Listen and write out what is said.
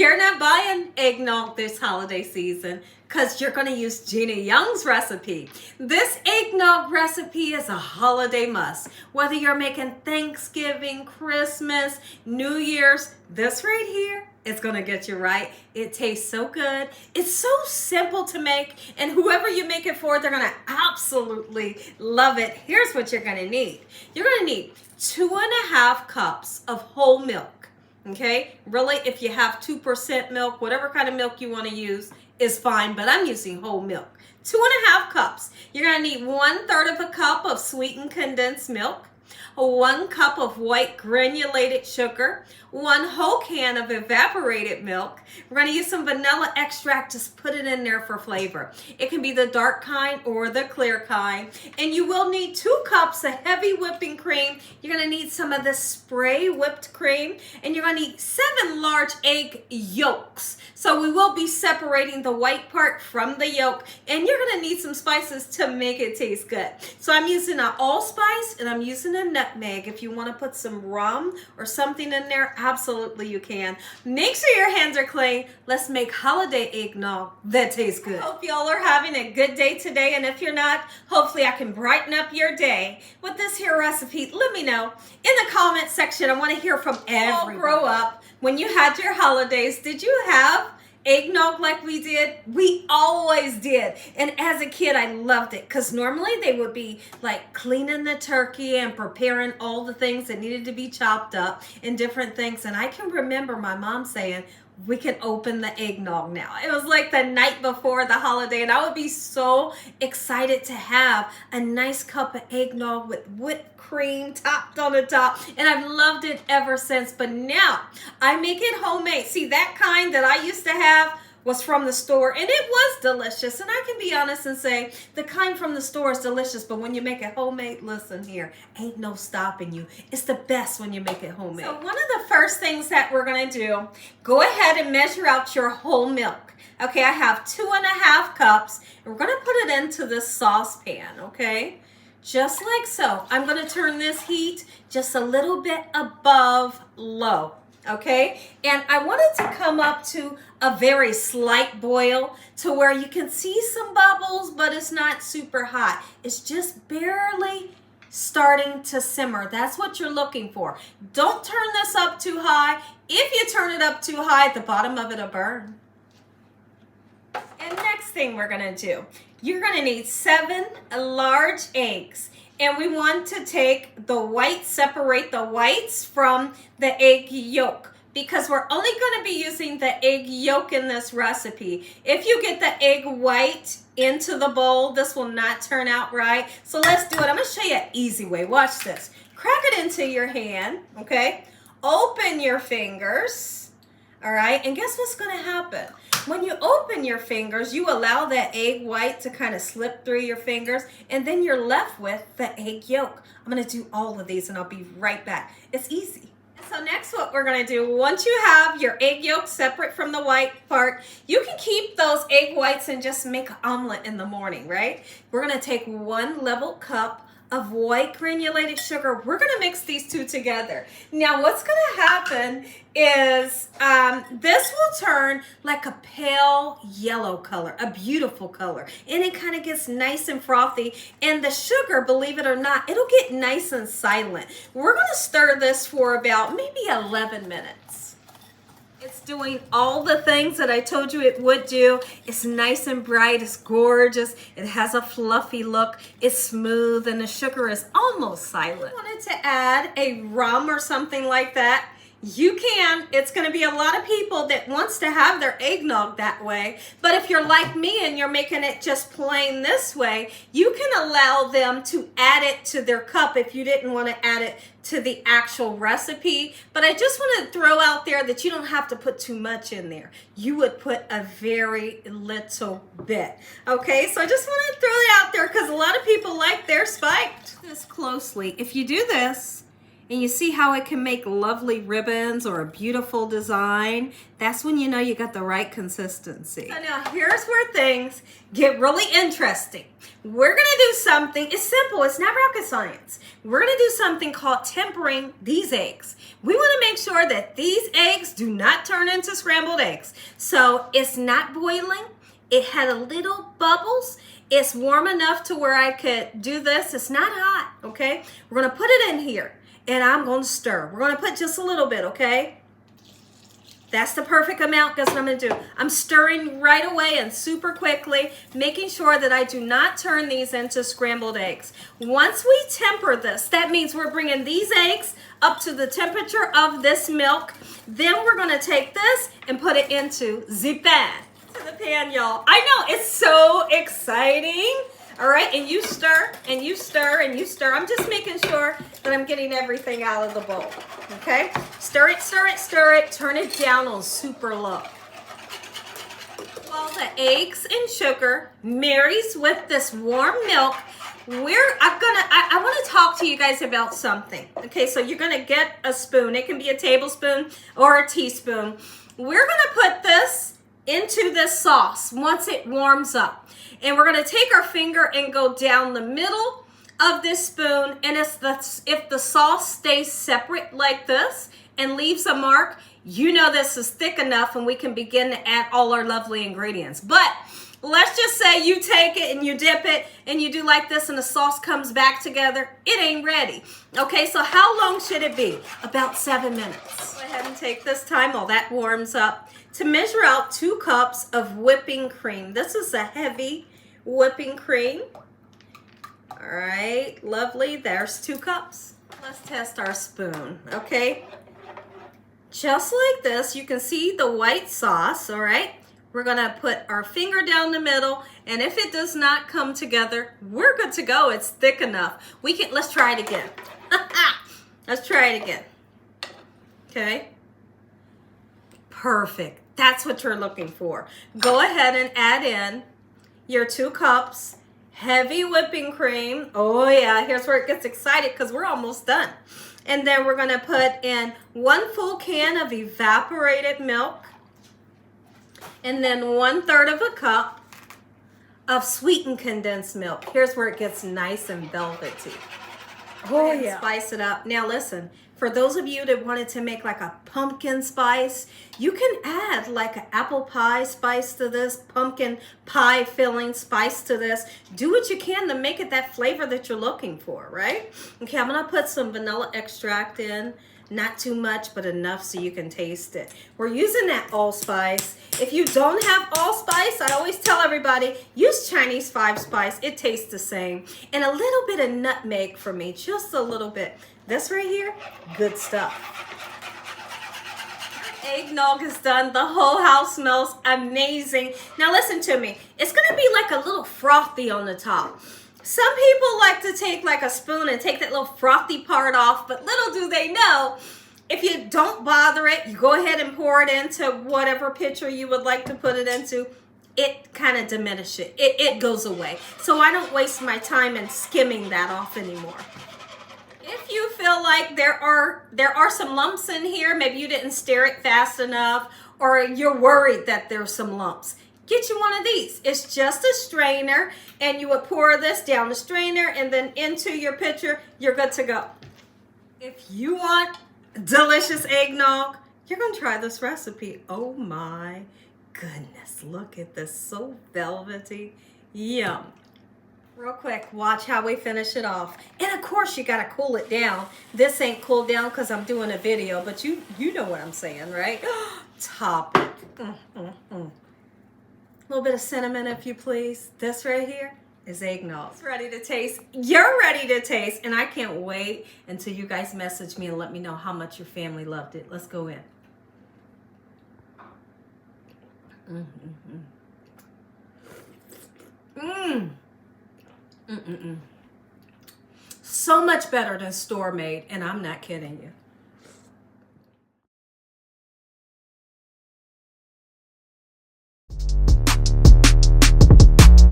you're not buying eggnog this holiday season because you're going to use Gina Young's recipe. This eggnog recipe is a holiday must. Whether you're making Thanksgiving, Christmas, New Year's, this right here is going to get you right. It tastes so good. It's so simple to make, and whoever you make it for, they're going to absolutely love it. Here's what you're going to need. You're going to need 2.5 cups of whole milk. Okay, really, if you have 2% milk, whatever kind of milk you want to use is fine, but I'm using whole milk. 2.5 cups. You're going to need 1/3 of a cup of sweetened condensed milk, 1 cup of white granulated sugar, 1 whole can of evaporated milk. We're going to use some vanilla extract. Just put it in there for flavor. It can be the dark kind or the clear kind. And you will need 2 cups of heavy whipping cream. You're going to need some of the spray whipped cream. And you're going to need 7 large egg yolks. So we will be separating the white part from the yolk. And you're going to need some spices to make it taste good. So I'm using an allspice and I'm using a nutmeg. If you want to put some rum or something in there, absolutely you can. Make sure your hands are clean. Let's make holiday eggnog that tastes good. I hope y'all are having a good day today, and if you're not, hopefully I can brighten up your day with this here recipe. Let me know in the comment section. I want to hear from everyone. Grow up, when you had your holidays, did you have eggnog like we did? We always did. And as a kid, I loved it because normally they would be like cleaning the turkey and preparing all the things that needed to be chopped up and different things. And I can remember my mom saying, we can open the eggnog now. It was like the night before the holiday, and I would be so excited to have a nice cup of eggnog with whipped cream topped on the top, and I've loved it ever since. But now I make it homemade. See, that kind that I used to have was from the store, and it was delicious. And I can be honest and say the kind from the store is delicious, but when you make it homemade, listen here, ain't no stopping you. It's the best when you make it homemade. So one of the first things that we're gonna do, go ahead and measure out your whole milk. Okay, I have 2.5 cups, and we're gonna put it into this saucepan, okay? Just like so. I'm gonna turn this heat just a little bit above low. Okay, and I want it to come up to a very slight boil to where you can see some bubbles, but it's not super hot. It's just barely starting to simmer. That's what you're looking for. Don't turn this up too high. If you turn it up too high, the bottom of it will burn. And next thing we're gonna do, you're gonna need 7 large eggs. And we want to take the whites, separate the whites from the egg yolk, because we're only going to be using the egg yolk in this recipe. If you get the egg white into the bowl, this will not turn out right. So let's do it. I'm going to show you an easy way. Watch this. Crack it into your hand, okay? Open your fingers, all right? And guess what's going to happen? When you open your fingers, you allow that egg white to kind of slip through your fingers, and then you're left with the egg yolk. I'm going to do all of these, and I'll be right back. It's easy. So next what we're going to do, once you have your egg yolk separate from the white part, you can keep those egg whites and just make an omelet in the morning, right? We're going to take 1 level cup of white granulated sugar. We're going to mix these two together. Now what's going to happen is this will turn like a pale yellow color, a beautiful color, and it kind of gets nice and frothy, and the sugar, believe it or not, it'll get nice and silent. We're going to stir this for about maybe 11 minutes. It's doing all the things that I told you it would do. It's nice and bright. It's gorgeous. It has a fluffy look. It's smooth, and the sugar is almost silent. I wanted to add a rum or something like that. You can. It's going to be a lot of people that wants to have their eggnog that way. But if you're like me and you're making it just plain this way, you can allow them to add it to their cup if you didn't want to add it to the actual recipe. But I just want to throw out there that you don't have to put too much in there. You would put a very little bit. Okay, so I just want to throw it out there because a lot of people like their spiked. This closely. If you do this, and you see how it can make lovely ribbons or a beautiful design, that's when you know you got the right consistency. So now here's where things get really interesting. We're gonna do something, it's simple, it's not rocket science. We're gonna do something called tempering these eggs. We wanna make sure that these eggs do not turn into scrambled eggs. So it's not boiling, it had a little bubbles. It's warm enough to where I could do this. It's not hot, okay? We're gonna put it in here. And I'm going to stir. We're going to put just a little bit, okay? That's the perfect amount. Guess what I'm going to do? I'm stirring right away and super quickly, making sure that I do not turn these into scrambled eggs. Once we temper this, that means we're bringing these eggs up to the temperature of this milk. Then we're going to take this and put it into the pan. To the pan, y'all. I know, it's so exciting. All right, and you stir, and you stir, and you stir. I'm just making sure that I'm getting everything out of the bowl, okay? Stir it, stir it, stir it. Turn it down on super low. While the eggs and sugar marries with this warm milk, I want to talk to you guys about something. Okay, so you're gonna get a spoon. It can be a tablespoon or a teaspoon. We're gonna put this into this sauce once it warms up. And we're going to take our finger and go down the middle of this spoon. And if the sauce stays separate like this and leaves a mark, you know this is thick enough and we can begin to add all our lovely ingredients. But let's just say you take it and you dip it and you do like this and the sauce comes back together. It ain't ready. Okay, so how long should it be? About 7 minutes. Go ahead and take this time while that warms up to measure out 2 cups of whipping cream. This is a heavy whipping cream. All right, lovely. There's 2 cups. Let's test our spoon, okay? Just like this, you can see the white sauce, all right? We're gonna put our finger down the middle, and if it does not come together, we're good to go. It's thick enough. Let's try it again. Let's try it again. Okay. Perfect. That's what you're looking for. Go ahead and add in your 2 cups, heavy whipping cream. Oh yeah, here's where it gets excited because we're almost done. And then we're gonna put in 1 full can of evaporated milk, and then 1/3 of a cup of sweetened condensed milk. Here's where it gets nice and velvety. Oh yeah. Spice it up. Now listen, for those of you that wanted to make like a pumpkin spice, you can add like an apple pie spice to this, pumpkin pie filling spice to this. Do what you can to make it that flavor that you're looking for, right? Okay, I'm gonna put some vanilla extract in. Not too much, but enough so you can taste it. We're using that allspice. If you don't have allspice, I always tell everybody, use Chinese 5-spice. It tastes the same. And a little bit of nutmeg for me, just a little bit. This right here, good stuff. Eggnog is done. The whole house smells amazing. Now listen to me. It's gonna be like a little frothy on the top. Some people like to take like a spoon and take that little frothy part off, but little do they know, if you don't bother it, you go ahead and pour it into whatever pitcher you would like to put it into, it kind of diminishes it. It goes away. So I don't waste my time in skimming that off anymore. If you feel like there are some lumps in here, maybe you didn't stir it fast enough, or you're worried that there's some lumps, get you one of these. It's just a strainer, and you would pour this down the strainer and then into your pitcher. You're good to go. If you want delicious eggnog, you're gonna try this recipe. Oh my goodness, look at this, so velvety. Yum. Real quick, watch how we finish it off. And of course you gotta cool it down. This ain't cooled down because I'm doing a video, but you know what I'm saying, right? Top it. A little bit of cinnamon, if you please. This right here is eggnog. It's ready to taste. You're ready to taste, and I can't wait until you guys message me and let me know how much your family loved it. Let's go in. So much better than store-made, and I'm not kidding you.